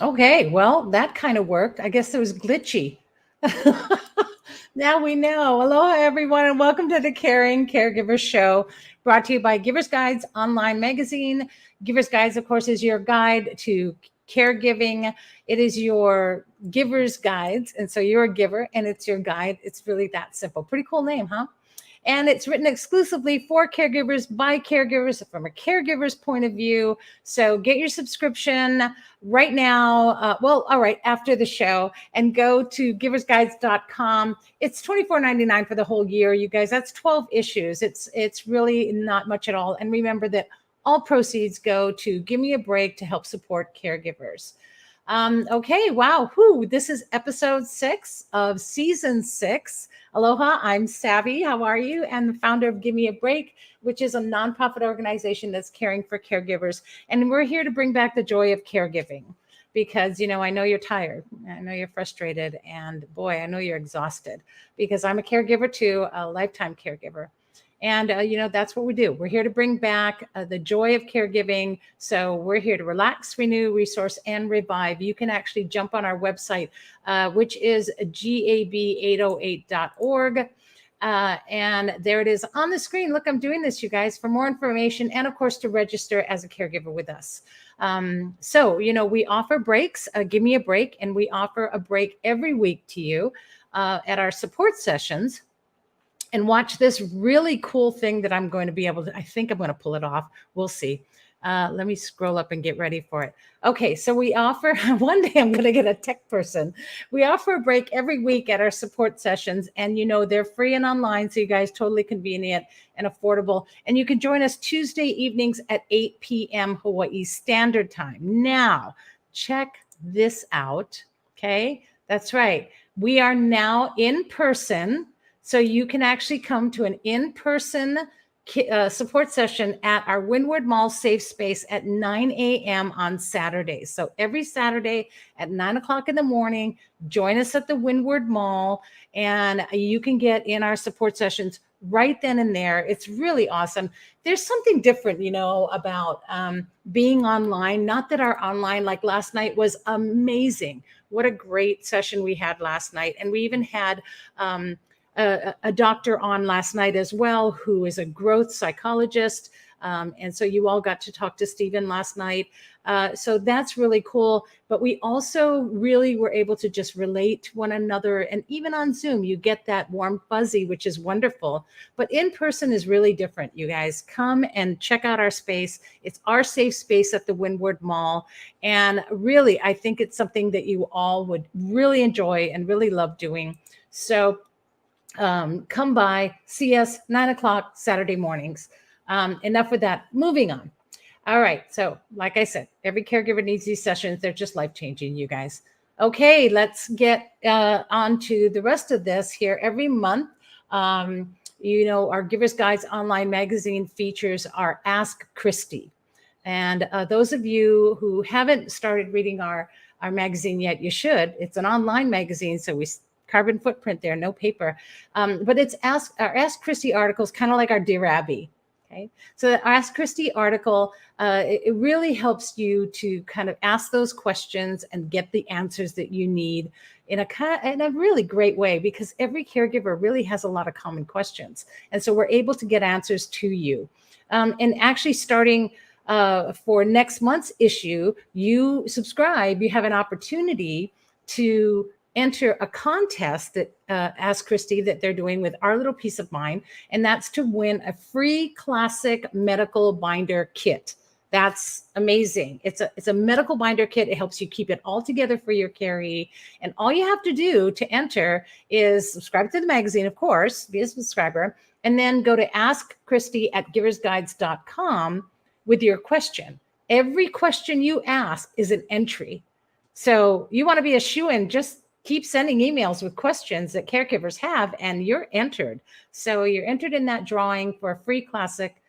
Okay, well, that kind of worked. I guess it was glitchy. Now we know. Aloha, everyone, and welcome to the Caring Caregiver Show, brought to you by Givers Guides Online Magazine. Givers Guides, of course, is your guide to caregiving. It is your giver's guides. And so you're a giver and it's your guide. It's really that simple. Pretty cool name, huh? And it's written exclusively for caregivers by caregivers from a caregiver's point of view. So get your subscription right now. All right, after the show, and go to giversguides.com. It's $24.99 for the whole year, you guys. That's 12 issues. It's really not much at all. And remember that all proceeds go to Give Me a Break to help support caregivers. Okay, wow. This is episode 6 of season 6. Aloha, I'm Savvy. How are you? And the founder of Give Me a Break, which is a nonprofit organization that's caring for caregivers. And we're here to bring back the joy of caregiving because, I know you're tired. I know you're frustrated. And boy, I know you're exhausted because I'm a caregiver too, a lifetime caregiver. And, that's what we do. We're here to bring back the joy of caregiving. So we're here to relax, renew, resource, and revive. You can actually jump on our website, which is gab808.org. And there it is on the screen. Look, I'm doing this, you guys, for more information and, of course, to register as a caregiver with us. We offer breaks, Give Me a Break, and we offer a break every week to you at our support sessions. And watch this really cool thing that I'm going to be able to, I think I'm going to pull it off. We'll see. Let me scroll up and get ready for it. Okay, so we offer, one day I'm going to get a tech person. We offer a break every week at our support sessions. And they're free and online, so you guys totally convenient and affordable. And you can join us Tuesday evenings at 8 p.m. Hawaii Standard Time. Now, check this out. Okay, that's right. We are now in person. So you can actually come to an in-person support session at our Windward Mall Safe Space at 9 a.m. on Saturdays. So every Saturday at 9 o'clock in the morning, join us at the Windward Mall, and you can get in our support sessions right then and there. It's really awesome. There's something different, about being online. Not that our online, like last night, was amazing. What a great session we had last night. And we even had a doctor on last night as well, who is a growth psychologist. And so you all got to talk to Stephen last night. So that's really cool. But we also really were able to just relate to one another. And even on Zoom, you get that warm fuzzy, which is wonderful. But in person is really different, you guys. Come and check out our space. It's our safe space at the Windward Mall. And really, I think it's something that you all would really enjoy and really love doing. So come by, see us 9 o'clock Saturday mornings. Enough with that. Moving on. All right. So, like I said, every caregiver needs these sessions. They're just life-changing, you guys. Okay, let's get on to the rest of this here. Every month, our Givers Guides online magazine features our Ask Christy. And those of you who haven't started reading our magazine yet, you should. It's an online magazine, so we carbon footprint there, no paper. But it's our Ask Christy articles, kind of like our Dear Abby. Okay, so the Ask Christy article, it really helps you to kind of ask those questions and get the answers that you need in a really great way, because every caregiver really has a lot of common questions. And so we're able to get answers to you. And actually starting for next month's issue, you subscribe, you have an opportunity to enter a contest that Ask Christy that they're doing with Our Little Peace of Mind, and that's to win a free classic medical binder kit. That's amazing. It's a medical binder kit. It helps you keep it all together for your carry. And all you have to do to enter is subscribe to the magazine, of course, be a subscriber, and then go to Ask Christy at giversguides.com with your question. Every question you ask is an entry. So you want to be a shoo-in, just keep sending emails with questions that caregivers have, and you're entered. So you're entered in that drawing for a free classic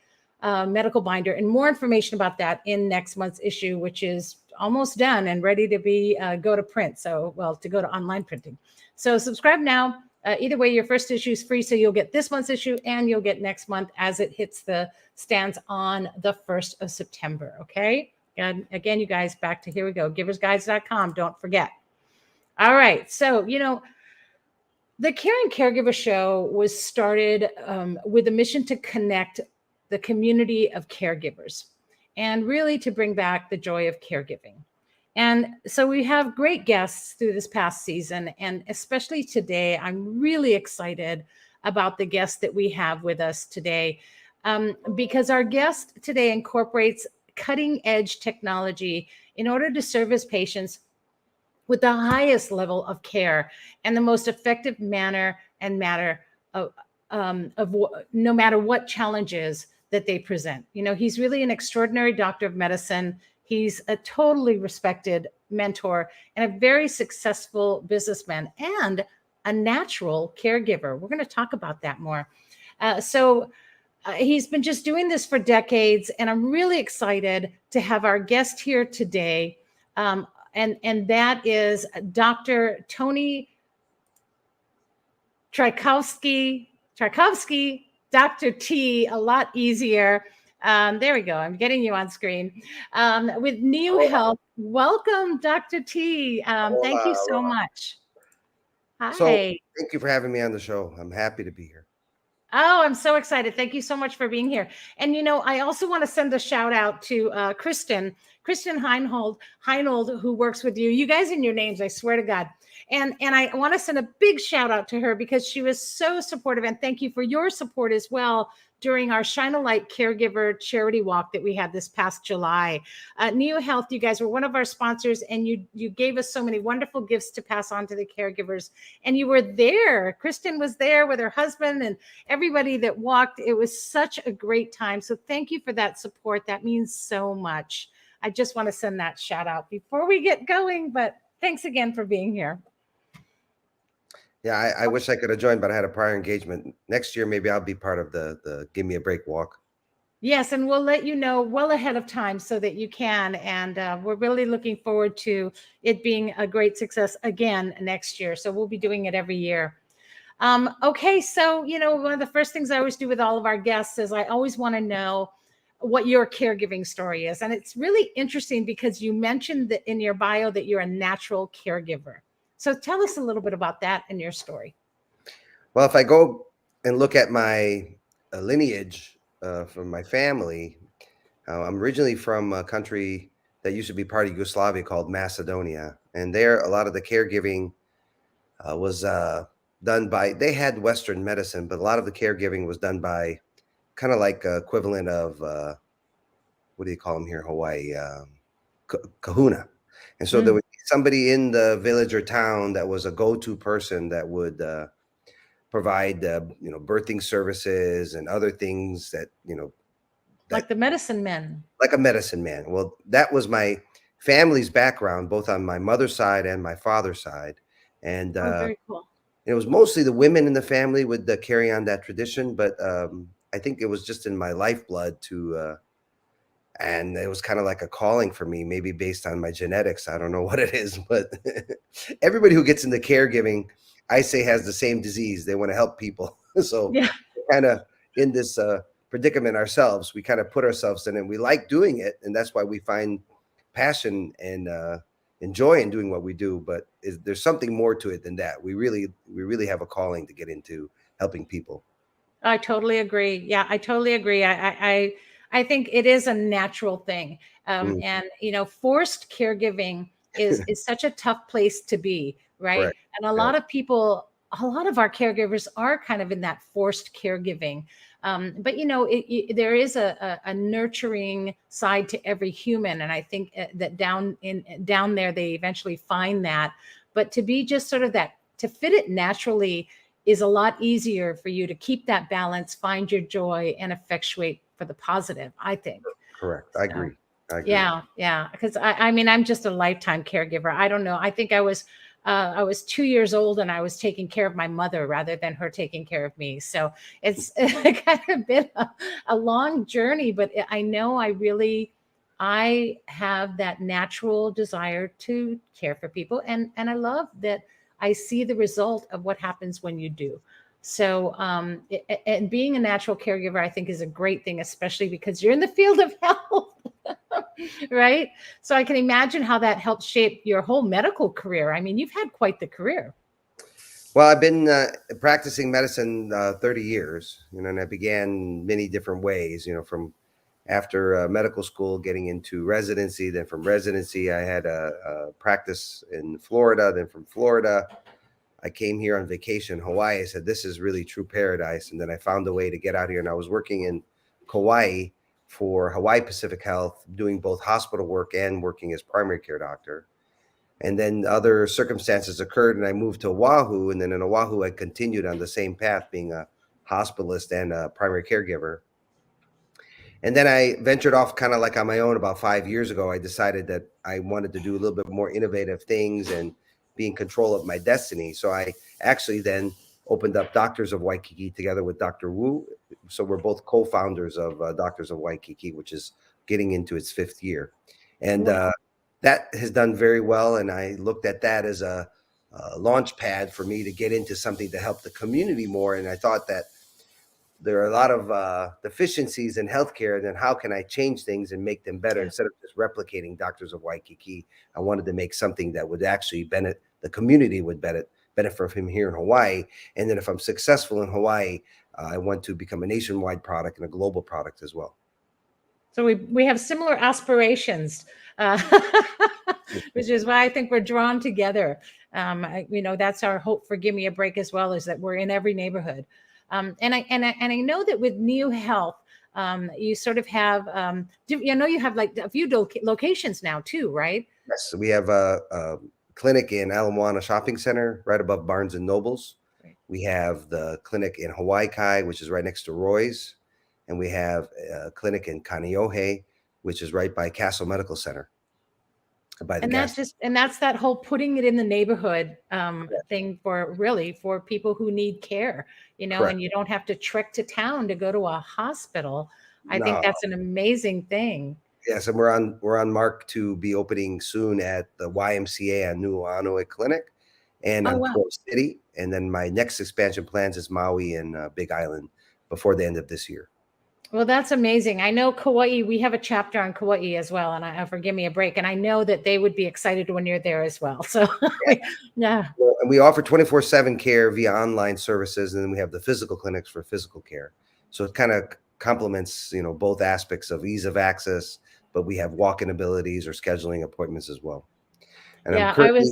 medical binder, and more information about that in next month's issue, which is almost done and ready to be go to print. So, to go to online printing. So subscribe now. Either way, your first issue is free, so you'll get this month's issue and you'll get next month as it hits the stands on the 1st of September. Okay. And again, you guys, back to here we go, giversguides.com. Don't forget. All right. So, the Caring Caregiver Show was started with a mission to connect the community of caregivers and really to bring back the joy of caregiving. And so we have great guests through this past season. And especially today, I'm really excited about the guest that we have with us today, because our guest today incorporates cutting edge technology in order to service patients with the highest level of care and the most effective manner and matter of no matter what challenges that they present. He's really an extraordinary doctor of medicine. He's a totally respected mentor and a very successful businessman and a natural caregiver. We're going to talk about that more. He's been just doing this for decades, and I'm really excited to have our guest here today. And that is Dr. Tony Trpkovski, Dr. T, a lot easier. There we go. I'm getting you on screen. With Neo Health. Welcome, Dr. T. Thank you so much. Hi. So thank you for having me on the show. I'm happy to be here. Oh, I'm so excited. Thank you so much for being here. And, I also want to send a shout out to Kristen Heinold, who works with you. You guys in your names, I swear to God. And I want to send a big shout out to her because she was so supportive. And thank you for your support as well during our Shine a Light Caregiver charity walk that we had this past July. Neo Health, you guys were one of our sponsors, and you gave us so many wonderful gifts to pass on to the caregivers. And you were there. Kristen was there with her husband and everybody that walked. It was such a great time. So thank you for that support. That means so much. I just want to send that shout out before we get going, but thanks again for being here. Yeah, I wish I could have joined, but I had a prior engagement. Next year, maybe I'll be part of the Give Me a Break walk. Yes, and we'll let you know well ahead of time so that you can. And we're really looking forward to it being a great success again next year. So we'll be doing it every year. Okay, so, one of the first things I always do with all of our guests is I always want to know what your caregiving story is. And it's really interesting because you mentioned that in your bio that you're a natural caregiver. So tell us a little bit about that and your story. Well, if I go and look at my lineage from my family, I'm originally from a country that used to be part of Yugoslavia called Macedonia. And there, a lot of the caregiving was done by, they had Western medicine, but a lot of the caregiving was done by kind of like equivalent of, what do you call them here in Hawaii? Kahuna. And so there would be somebody in the village or town that was a go-to person that would provide, birthing services and other things that, like the medicine men. Like a medicine man. Well, that was my family's background, both on my mother's side and my father's side. And very cool. It was mostly the women in the family would carry on that tradition, but I think it was just in my lifeblood to and it was kind of like a calling for me, maybe based on my genetics. I don't know what it is, but everybody who gets into caregiving, I say, has the same disease. They want to help people. So yeah, kind of in this predicament ourselves, we kind of put ourselves in it. We like doing it. And that's why we find passion and enjoy in doing what we do. But there's something more to it than that. We really have a calling to get into helping people. I totally agree. Yeah, I totally agree. I think it is a natural thing. And, forced caregiving is such a tough place to be, right? Correct. And a lot of people, a lot of our caregivers are kind of in that forced caregiving. But, there is a nurturing side to every human. And I think that down there, they eventually find that. But to be just sort of that, to fit it naturally is a lot easier for you to keep that balance, find your joy, and effectuate for the positive, I think. Correct. I agree. Yeah. Because I'm just a lifetime caregiver. I don't know. I think I was 2 years old and I was taking care of my mother rather than her taking care of me. So it's kind of been a long journey, but I know I have that natural desire to care for people. And I love that I see the result of what happens when you do. So, and being a natural caregiver, I think, is a great thing, especially because you're in the field of health. Right? So I can imagine how that helped shape your whole medical career. I mean, you've had quite the career. Well, I've been practicing medicine 30 years, and I began many different ways, from after medical school, getting into residency. Then from residency, I had a practice in Florida. Then from Florida, I came here on vacation in Hawaii. I said, this is really true paradise. And then I found a way to get out here. And I was working in Kauai for Hawaii Pacific Health, doing both hospital work and working as primary care doctor. And then other circumstances occurred and I moved to Oahu. And then in Oahu, I continued on the same path, being a hospitalist and a primary caregiver. And then I ventured off kind of like on my own about 5 years ago. I decided that I wanted to do a little bit more innovative things and be in control of my destiny. So I actually then opened up Doctors of Waikiki together with Dr. Wu. So we're both co-founders of Doctors of Waikiki, which is getting into its 5th year. And Wow. that has done very well. And I looked at that as a launch pad for me to get into something to help the community more. And I thought that there are a lot of deficiencies in healthcare. Then how can I change things and make them better Yeah. instead of just replicating Doctors of Waikiki? I wanted to make something that would actually benefit the community, would benefit from here in Hawaii. And then if I'm successful in Hawaii, I want to become a nationwide product and a global product as well. So we have similar aspirations, uh, which is why I think we're drawn together. That's our hope for Give Me a Break as well, is that we're in every neighborhood. And I know that with New Health, you sort of have, you have like a few locations now too, right? Yes, we have a clinic in Ala Moana Shopping Center, right above Barnes and Nobles. Right. We have the clinic in Hawaii Kai, which is right next to Roy's. And we have a clinic in Kaneohe, which is right by Castle Medical Center, by the gas. And that's that whole putting it in the neighborhood thing for people who need care, Correct. and you don't have to trek to town to go to a hospital. I think No. that's an amazing thing. Yes, and we're on mark to be opening soon at the YMCA on Nuu'anoe Clinic and Oh, on wow. Port City. And then my next expansion plans is Maui and Big Island before the end of this year. Well, that's amazing. I know Kauai, we have a chapter on Kauai as well, and for Give Me a Break. And I know that they would be excited when you're there as well. So, yeah. Well, and we offer 24/7 care via online services, and then we have the physical clinics for physical care. So it kind of complements, both aspects of ease of access, but we have walk-in abilities or scheduling appointments as well. And I'm Yeah, currently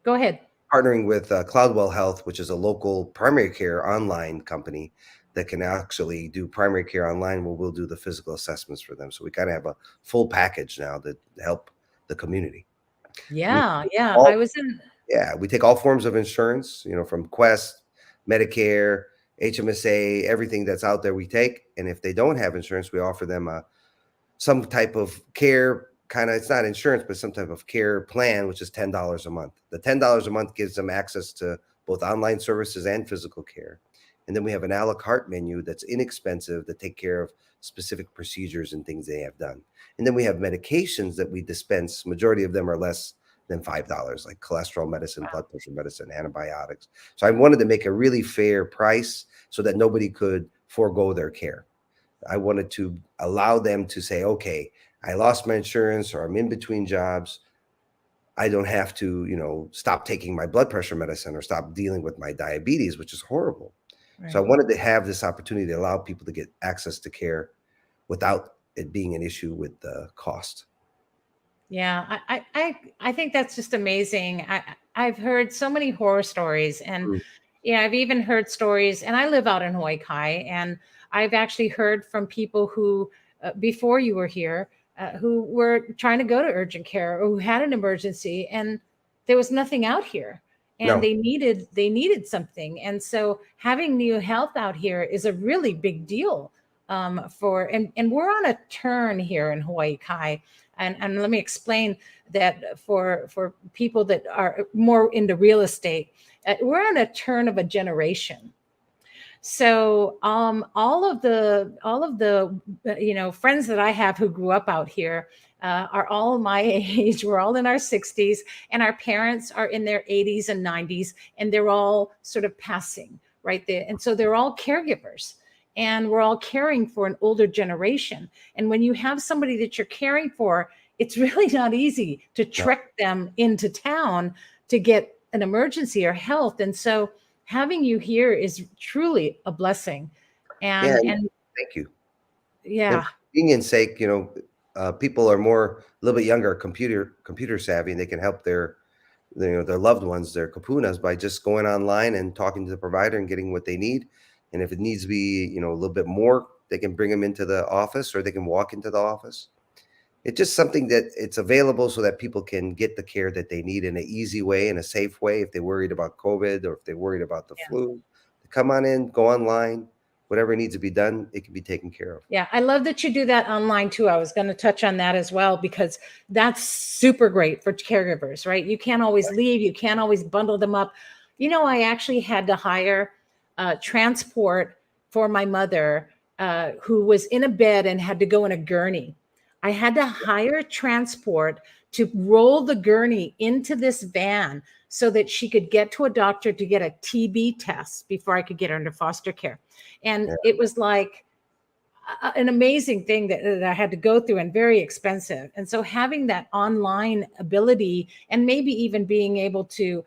go ahead. partnering with Cloudwell Health, which is a local primary care online company that can actually do primary care online, where we'll do the physical assessments for them. So we kind of have a full package now to help the community. Yeah, yeah. All, I was in. yeah, we take all forms of insurance, from Quest, Medicare, HMSA, everything that's out there we take. And if they don't have insurance, we offer them some type of care, it's not insurance, but some type of care plan, which is $10 a month. The $10 a month gives them access to both online services and physical care. And then we have an a la carte menu that's inexpensive that take care of specific procedures and things they have done. And then we have medications that we dispense. Majority of them are less than $5, like cholesterol medicine, blood pressure medicine, antibiotics. So I wanted to make a really fair price so that nobody could forego their care. I wanted to allow them to say, okay, I lost my insurance or I'm in between jobs. I don't have to, stop taking my blood pressure medicine or stop dealing with my diabetes, which is horrible. Right. So I wanted to have this opportunity to allow people to get access to care without it being an issue with the cost. Yeah, I think that's just amazing. I've heard so many horror stories, and I've even heard stories. And I live out in Hawaii Kai, and I've actually heard from people who, before you were here, who were trying to go to urgent care or who had an emergency, and there was nothing out here, and No. they needed something. And so having New Health out here is a really big deal. And we're on a turn here in Hawaii Kai. And let me explain that for people that are more into real estate, we're on a turn of a generation. So all of the friends that I have who grew up out here are all my age. We're all in our 60s, and our parents are in their 80s and 90s, and they're all sort of passing right there. And so they're all caregivers. and we're all caring for an older generation. And when you have somebody that you're caring for, it's really not easy to No. trek them into town to get an emergency or health. And so having you here is truly a blessing. Yeah, And thank you. And yeah, for convenience sake, people are a little bit younger, computer savvy, and they can help their loved ones, their kapunas, by just going online and talking to the provider and getting what they need. And if it needs to be, a little bit more, they can bring them into the office, or they can walk into the office. It's just something that it's available so that people can get the care that they need in an easy way, in a safe way. If they're worried about COVID or if they're worried about the yeah. flu, come on in, go online, whatever needs to be done, it can be taken care of. Yeah, I love that you do that online too. I was going to touch on that as well, because that's super great for caregivers, right? You can't always leave, you can't always bundle them up. I actually had to hire transport for my mother, who was in a bed and had to go in a gurney. I had to hire transport to roll the gurney into this van so that she could get to a doctor to get a TB test before I could get her into foster care. And Yeah. it was like an amazing thing that I had to go through, and very expensive. And so having that online ability, and maybe even being able to,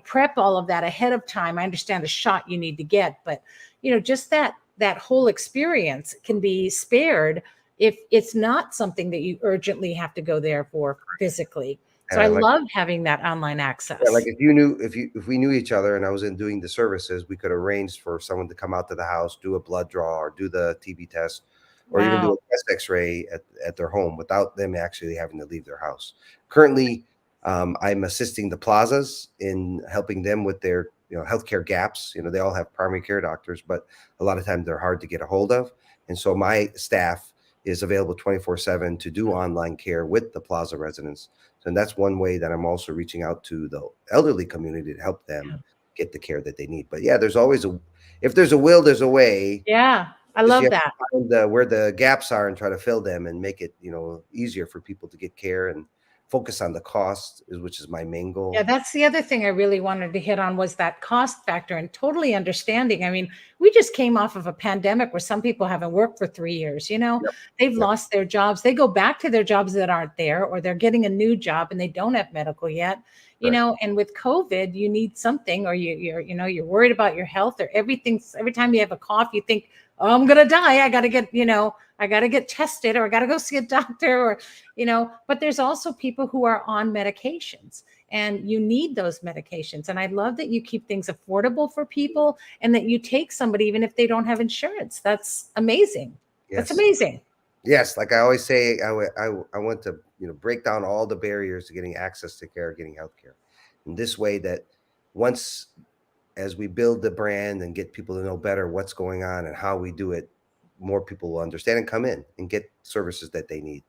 prep all of that ahead of time. I understand the shot you need to get, but just that whole experience can be spared if it's not something that you urgently have to go there for physically. So I Yeah, like love having that online Yeah, like access. if we knew each other and I was in doing the services, we could arrange for someone to come out to the house, do a blood draw, or do the TB test, or even do Wow. a chest X-ray at their home without them actually having to leave their house. Currently, I'm assisting the plazas in helping them with their healthcare gaps. They all have primary care doctors, but a lot of times they're hard to get a hold of, and so my staff is available 24/7 to do online care with the plaza residents. And that's one way that I'm also reaching out to the elderly community to help them get the care that they need. But yeah, if there's a will, there's a way. Yeah, I Just you love have that. to find where the gaps are and try to fill them and make it, easier for people to get care and focus on the cost, which is my main Yeah, goal. that's the other thing I really wanted to hit on, was that cost factor, and totally understanding. I mean, we just came off of a pandemic where some people haven't worked for 3 years. Yep. They've Yep. lost their jobs. They go back to their jobs that aren't there, or they're getting a new job and they don't have medical yet. Correct. And with COVID, you need something, or you're worried about your health, or everything. Every time you have a cough, you think, oh, I'm gonna die. I gotta get tested, or I gotta go see a doctor, or but there's also people who are on medications, and you need those medications. And I love that you keep things affordable for people, and that you take somebody even if they don't have insurance. That's amazing. That's Yes. amazing. Yes. Like I always say, I want to, break down all the barriers to getting access to care, getting health care. In this way that once as we build the brand and get people to know better what's going on and how we do it, more people will understand and come in and get services that they need.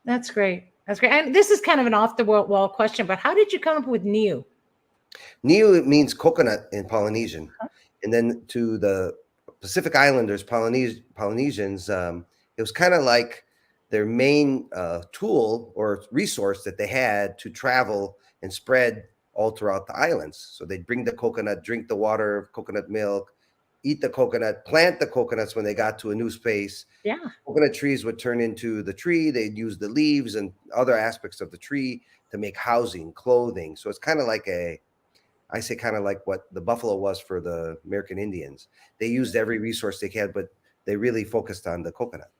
That's great. That's great. And this is kind of an off the wall question, but how did you come up with new? Niu means coconut in Polynesian. And then to the Pacific Islanders, Polynesians, it was kind of like their main tool or resource that they had to travel and spread all throughout the islands. So they'd bring the coconut, drink the water, coconut milk, eat the coconut, plant the coconuts when they got to a new space. Yeah. Coconut trees would turn into the tree. They'd use the leaves and other aspects of the tree to make housing, clothing. So it's kind of like I say kind of like what the buffalo was for the American Indians. They used every resource they had, but they really focused on the coconut.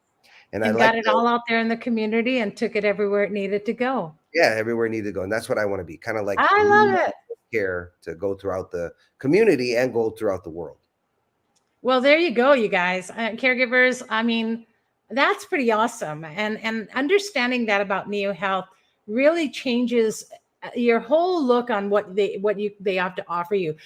And I And like got it all out there in the community and took it everywhere it needed to go. everywhere needed to go. And that's what I want to be, kind of like I love it. care to go throughout the community and go throughout the world. Well, there you go, you guys. Caregivers, I mean, that's pretty awesome. And understanding that about Neo Health really changes your whole look on what they have to offer you.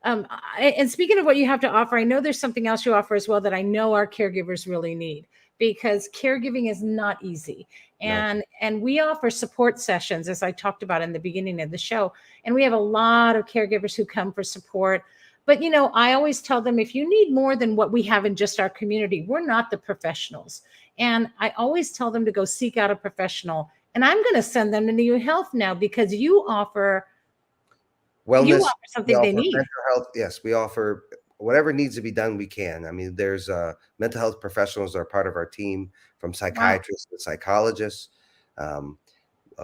And speaking of what you have to offer, I know there's something else you offer as well that I know our caregivers really need, because caregiving is not easy. No. And we offer support sessions, as I talked about in the beginning of the show. And we have a lot of caregivers who come for support. But I always tell them, if you need more than what we have in just our community, we're not the professionals. And I always tell them to go seek out a professional. And I'm going to send them to New Health now, because you offer Wellness, we something they offer need. mental health. Yes, we offer whatever needs to be done, we can. I mean, there's mental health professionals that are part of our team, from Wow. psychiatrists to psychologists. Um,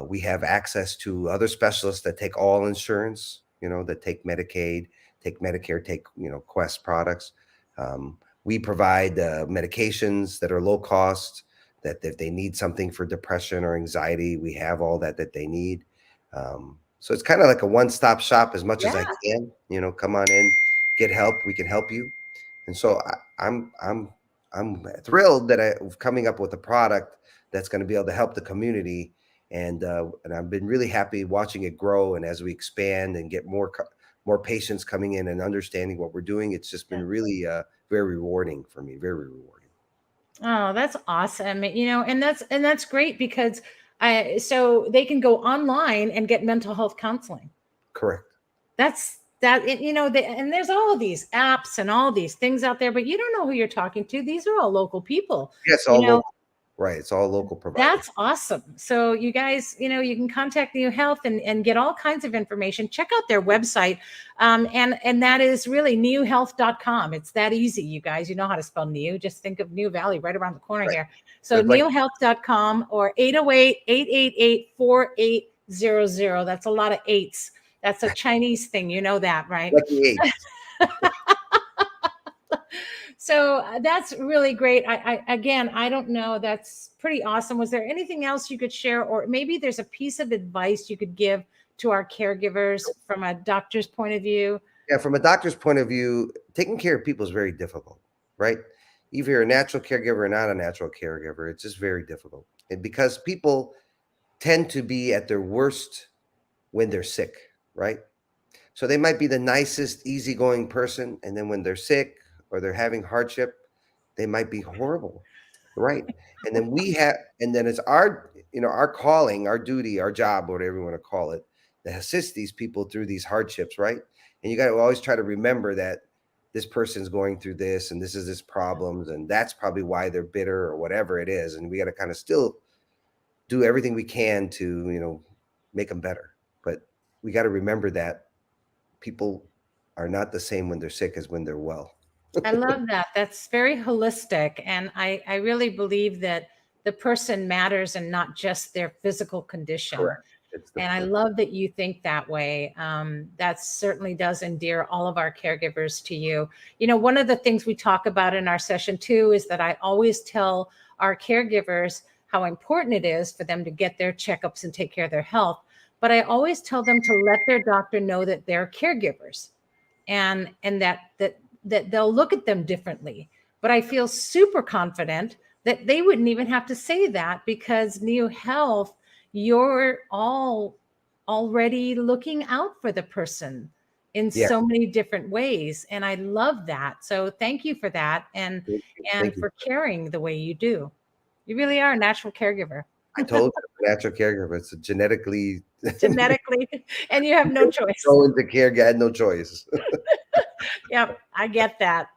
we have access to other specialists that take all insurance, that take Medicaid, take Medicare, take, Quest products. We provide medications that are low cost, that if they need something for depression or anxiety, we have all that they need. So it's kind of like a one-stop shop as much as I Yeah. can, come on in, get help. We can help you. And so I'm thrilled that I'm coming up with a product that's going to be able to help the community, and I've been really happy watching it grow. And as we expand and get more patients coming in and understanding what we're doing, it's just been really very rewarding for me. Very rewarding. Oh, that's awesome. And that's great because so they can go online and get mental health counseling. Correct. And there's all these apps and all these things out there, but you don't know who you're talking to. These are all local people. Yes, You all know, local. Right. It's all local providers. that's awesome. So you guys, you can contact New Health and get all kinds of information. Check out their website. And that is really newhealth.com. It's that easy, you guys. You know how to spell new. Just think of New Valley right around the corner Right. here. So There's like newhealth.com or 808-888-4800. That's a lot of eights. That's a Chinese thing. You know that, right? lucky eight. So that's really great. I don't know. That's pretty awesome. Was there anything else you could share, or maybe there's a piece of advice you could give to our caregivers from a doctor's point of view? Yeah, from a doctor's point of view, taking care of people is very difficult, right? Either you're a natural caregiver or not a natural caregiver, it's just very difficult. And because people tend to be at their worst when they're sick, right? So they might be the nicest, easygoing person, and then when they're sick or they're having hardship, they might be horrible, right? And then it's our calling, our duty, our job, whatever you want to call it, to assist these people through these hardships, right? And you got to always try to remember that this person's going through this, and this is this problems, and that's probably why they're bitter or whatever it is, and we got to kind of still do everything we can to make them better. But we got to remember that people are not the same when they're sick as when they're well. I love that. That's very holistic. And I really believe that the person matters and not just their physical condition. Correct. It's the And I love that you think that way. That certainly does endear all of our caregivers to you. One of the things we talk about in our session too is that I always tell our caregivers how important it is for them to get their checkups and take care of their health. But I always tell them to let their doctor know that they're caregivers, and that they'll look at them differently. But I feel super confident that they wouldn't even have to say that, because New Health, you're all already looking out for the person in Yeah. so many different ways. And I love that. So thank you for that. And Thank you. and Thank you. for caring the way you do. You really are a natural caregiver. I told you, I'm a natural caregiver. It's a genetically Genetically, and you have no choice. go into care. I had no choice. Yep, I get that.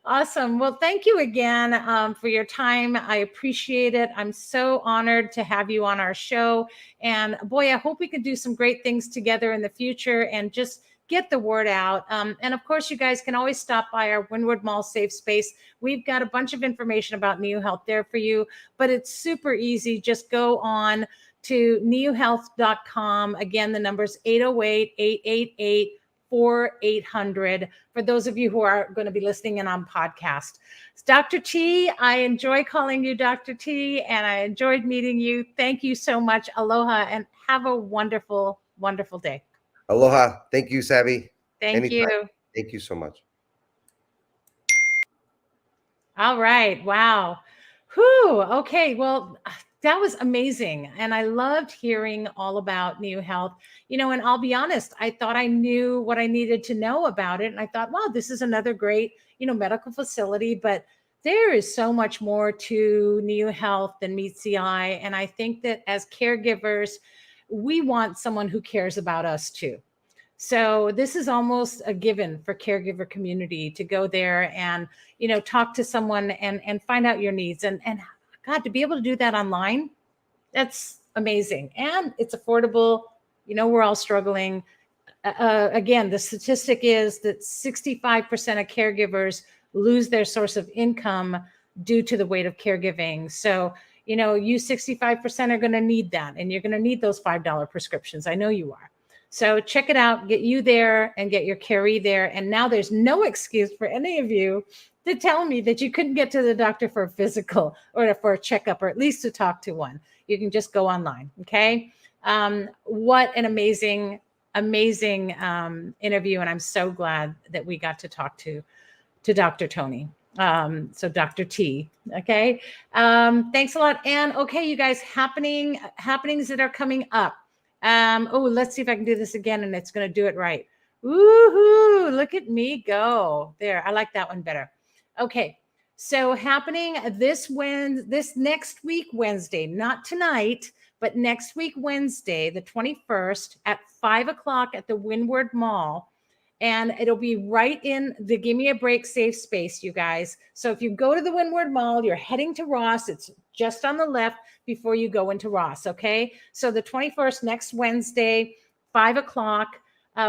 Awesome. Well, thank you again for your time. I appreciate it. I'm so honored to have you on our show. And boy, I hope we can do some great things together in the future and just get the word out. And of course, you guys can always stop by our Windward Mall Safe Space. We've got a bunch of information about New Health there for you, but it's super easy. Just go on to newhealth.com. Again, the number's 808-888-4800 for those of you who are going to be listening in on podcast. Dr. T, I enjoy calling you Dr. T, and I enjoyed meeting you. Thank you so much. Aloha, and have a wonderful, wonderful day. Aloha. Thank you, Savvy. Thank Anytime. you. Thank you so much. All right. Wow. Whew. Okay. Well, that was amazing. And I loved hearing all about New Health. And I'll be honest, I thought I knew what I needed to know about it. And I thought, wow, this is another great, medical facility. But there is so much more to New Health than meets the eye. And I think that as caregivers, we want someone who cares about us too. So this is almost a given for caregiver community to go there and, talk to someone and find out your needs. And God, to be able to do that online, that's amazing. And it's affordable. We're all struggling. again, the statistic is that 65% of caregivers lose their source of income due to the weight of caregiving. So, you 65% are going to need that, and you're going to need those $5 prescriptions. I know you are. So check it out, get you there and get your caree there. And now there's no excuse for any of you to tell me that you couldn't get to the doctor for a physical or for a checkup, or at least to talk to one. You can just go online. Okay. What an amazing interview. And I'm so glad that we got to talk to Dr. Tony. So Dr. T. Okay. Thanks a lot. And okay, you guys, happenings that are coming up. Let's see if I can do this again and it's going to do it right. Woohoo! Look at me go. There. I like that one better. Okay. So happening this next week, Wednesday, not tonight, but next week, Wednesday, the 21st at 5:00 at the Windward Mall. And it'll be right in the Give Me a Break safe space, you guys. So if you go to the Windward Mall, you're heading to Ross. It's just on the left before you go into Ross, okay? So the 21st, next Wednesday, 5:00,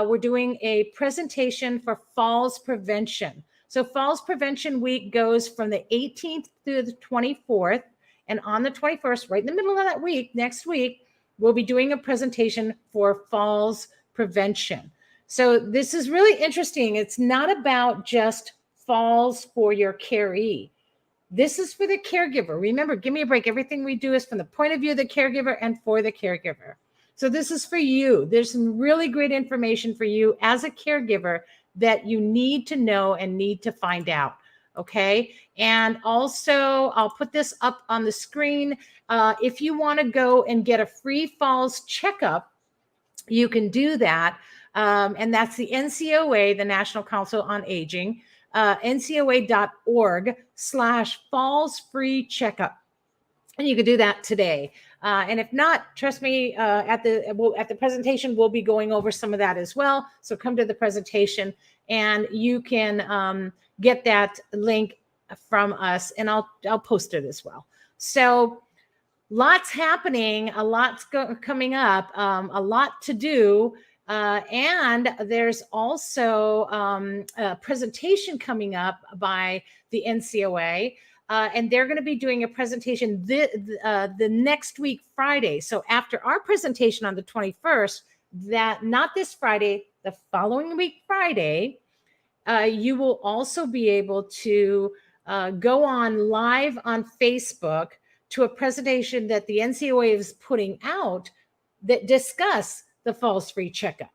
we're doing a presentation for falls prevention. So Falls Prevention Week goes from the 18th through the 24th. And on the 21st, right in the middle of that week, next week, we'll be doing a presentation for falls prevention. So this is really interesting. It's not about just falls for your caree. This is for the caregiver. Remember, Give Me a Break. Everything we do is from the point of view of the caregiver and for the caregiver. So this is for you. There's some really great information for you as a caregiver that you need to know and need to find out. Okay. And also, I'll put this up on the screen. If you want to go and get a free falls checkup, you can do that. And that's the NCOA, the National Council on Aging, ncoa.org/falls free checkup. And you can do that today. And if not, trust me, at the presentation, we'll be going over some of that as well. So come to the presentation and you can get that link from us, and I'll post it as well. So lots happening, a lot's coming up, a lot to do. And there's also a presentation coming up by the NCOA. And they're going to be doing a presentation the next week, Friday. So after our presentation on the 21st, not this Friday, the following week, Friday, you will also be able to go on live on Facebook to a presentation that the NCOA is putting out that discuss the falls free checkup.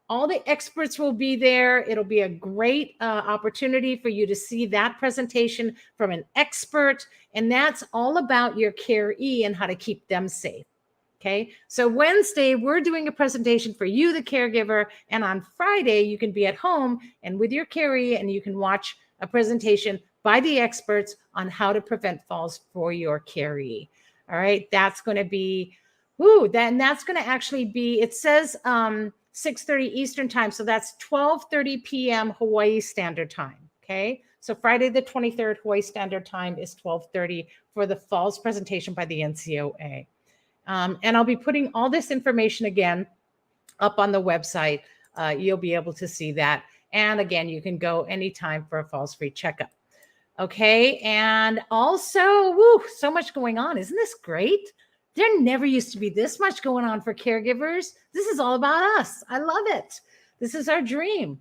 All the experts will be there. It'll be a great opportunity for you to see that presentation from an expert. And that's all about your caree and how to keep them safe. Okay. So Wednesday, we're doing a presentation for you, the caregiver. And on Friday, you can be at home and with your caree and you can watch a presentation by the experts on how to prevent falls for your caree. All right. That's going to be, that's going to actually be, it says 6:30 Eastern time. So that's 12:30 p.m. Hawaii Standard Time. Okay. So Friday, the 23rd, Hawaii Standard Time is 12:30 for the falls presentation by the NCOA. And I'll be putting all this information again up on the website. You'll be able to see that. And again, you can go anytime for a falls free checkup. Okay. And also, so much going on. Isn't this great? There never used to be this much going on for caregivers. This is all about us. I love it. This is our dream.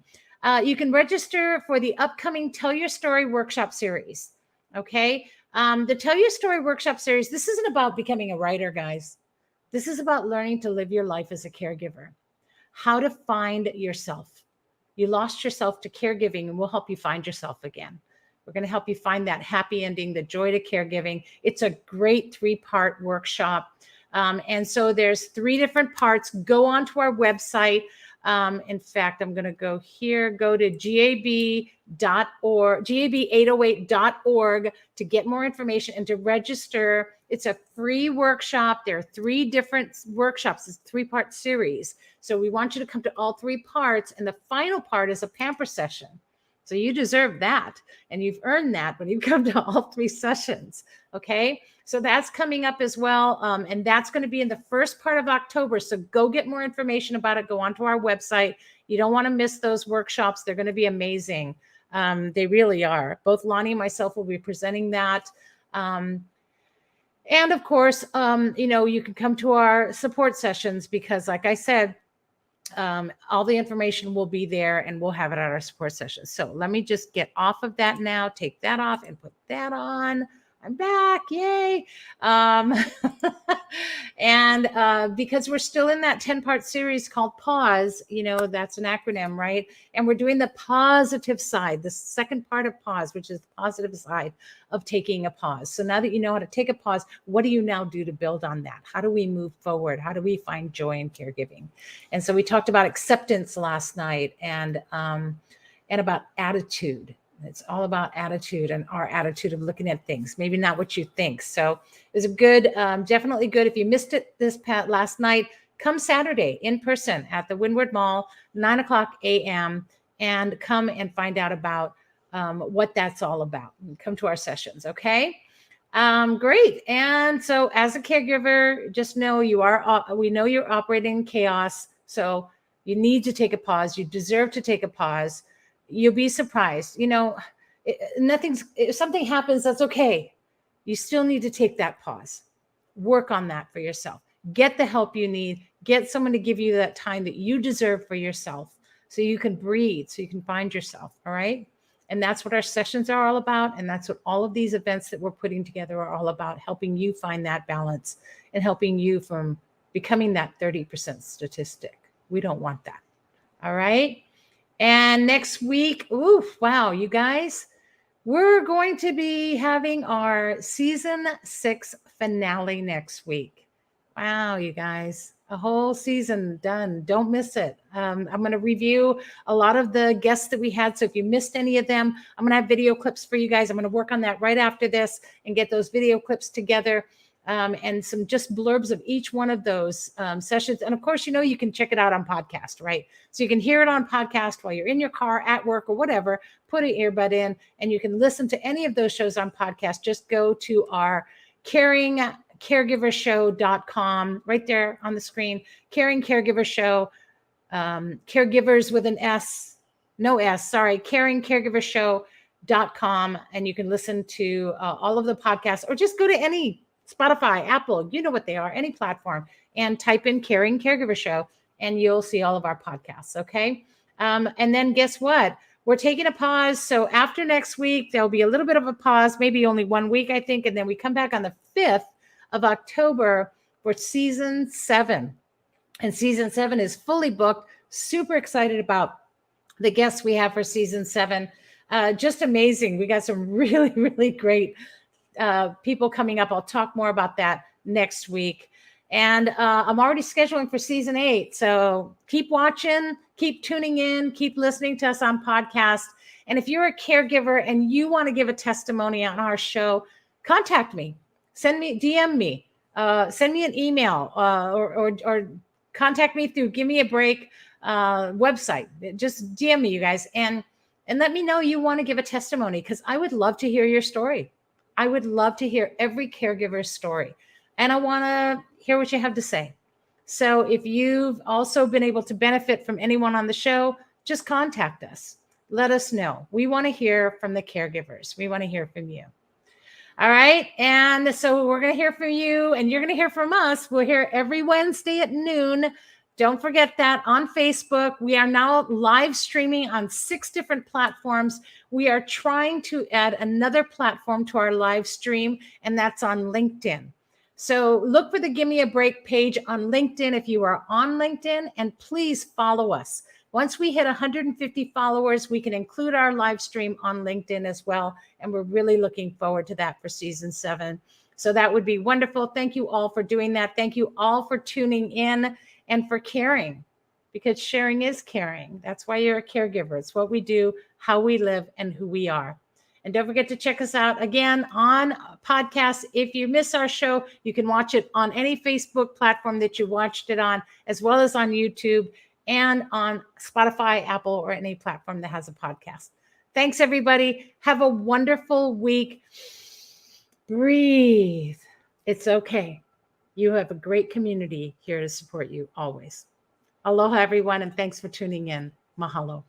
You can register for the upcoming Tell Your Story workshop series. Okay. The Tell Your Story workshop series, this isn't about becoming a writer, guys. This is about learning to live your life as a caregiver, how to find yourself. You lost yourself to caregiving, and we'll help you find yourself again. We're going to help you find that happy ending, the joy to caregiving. It's a great 3-part workshop. And so there's 3 different parts. Go onto our website. In fact, I'm going to go here, go to gab.org, gab808.org to get more information and to register. It's a free workshop. There are 3 different workshops. It's a 3-part series. So we want you to come to all 3 parts. And the final part is a pamper session. So you deserve that. And you've earned that when you come to all 3 sessions. Okay. So that's coming up as well. And that's going to be in the first part of October. So go get more information about it. Go onto our website. You don't want to miss those workshops. They're going to be amazing. They really are. Both Lonnie and myself will be presenting that. And of course, you can come to our support sessions because, like I said, all the information will be there and we'll have it at our support sessions. So let me just get off of that now, take that off and put that on. I'm back. Yay. And because we're still in that 10-part series called Pause, that's an acronym, right? And we're doing the positive side, the second part of Pause, which is the positive side of taking a pause. So now that you know how to take a pause, what do you now do to build on that? How do we move forward? How do we find joy in caregiving? And so we talked about acceptance last night and about attitude. It's all about attitude and our attitude of looking at things, maybe not what you think. So it was a good, definitely good. If you missed it last night, come Saturday in person at the Windward Mall, 9:00 a.m. and come and find out about what that's all about. Come to our sessions, okay? Great. And so as a caregiver, just know we know you're operating in chaos. So you need to take a pause. You deserve to take a pause. You'll be surprised. If something happens, that's okay. You still need to take that pause. Work on that for yourself. Get the help you need. Get someone to give you that time that you deserve for yourself so you can breathe, so you can find yourself. All right. And that's what our sessions are all about. And that's what all of these events that we're putting together are all about, helping you find that balance and helping you from becoming that 30% statistic. We don't want that. All right. And next week, wow, you guys, we're going to be having our season 6 finale next week. Wow, you guys, a whole season done. Don't miss it. I'm going to review a lot of the guests that we had. So if you missed any of them, I'm going to have video clips for you guys. I'm going to work on that right after this and get those video clips together. And some just blurbs of each one of those sessions. And of course, you can check it out on podcast, right? So you can hear it on podcast while you're in your car, at work, or whatever. Put an earbud in and you can listen to any of those shows on podcast. Just go to our caringcaregivershow.com right there on the screen. Caring Caregiver Show, caregivers with an S, no S, sorry, caringcaregivershow.com. And you can listen to all of the podcasts or just go to any Spotify, Apple, you know what they are, any platform, and type in Caring Caregiver Show, and you'll see all of our podcasts, okay? And then guess what? We're taking a pause. So after next week, there'll be a little bit of a pause, maybe only 1 week, I think, and then we come back on the 5th of October for season 7. And season 7 is fully booked. Super excited about the guests we have for season 7. Just amazing. We got some really, really great people coming up. I'll talk more about that next week. And I'm already scheduling for season 8. So keep watching, keep tuning in, keep listening to us on podcast. And if you're a caregiver and you want to give a testimony on our show, contact me, DM me, send me an email or contact me through Give Me a Break website. Just DM me, you guys, and let me know you want to give a testimony because I would love to hear your story. I would love to hear every caregiver's story. And I want to hear what you have to say. So if you've also been able to benefit from anyone on the show, just contact us. Let us know. We want to hear from the caregivers. We want to hear from you. All right. And so we're going to hear from you and you're going to hear from us. We're here every Wednesday at noon. Don't forget that on Facebook. We are now live streaming on 6 different platforms. We are trying to add another platform to our live stream, and that's on LinkedIn. So look for the Give Me a Break page on LinkedIn if you are on LinkedIn, and please follow us. Once we hit 150 followers, we can include our live stream on LinkedIn as well, and we're really looking forward to that for season 7. So that would be wonderful. Thank you all for doing that. Thank you all for tuning in and for caring, because sharing is caring. That's why you're a caregiver. It's what we do, how we live, and who we are. And don't forget to check us out again on podcasts. If you miss our show, you can watch it on any Facebook platform that you watched it on, as well as on YouTube and on Spotify, Apple, or any platform that has a podcast. Thanks, everybody. Have a wonderful week. Breathe. It's okay. You have a great community here to support you always. Aloha, everyone, and thanks for tuning in. Mahalo.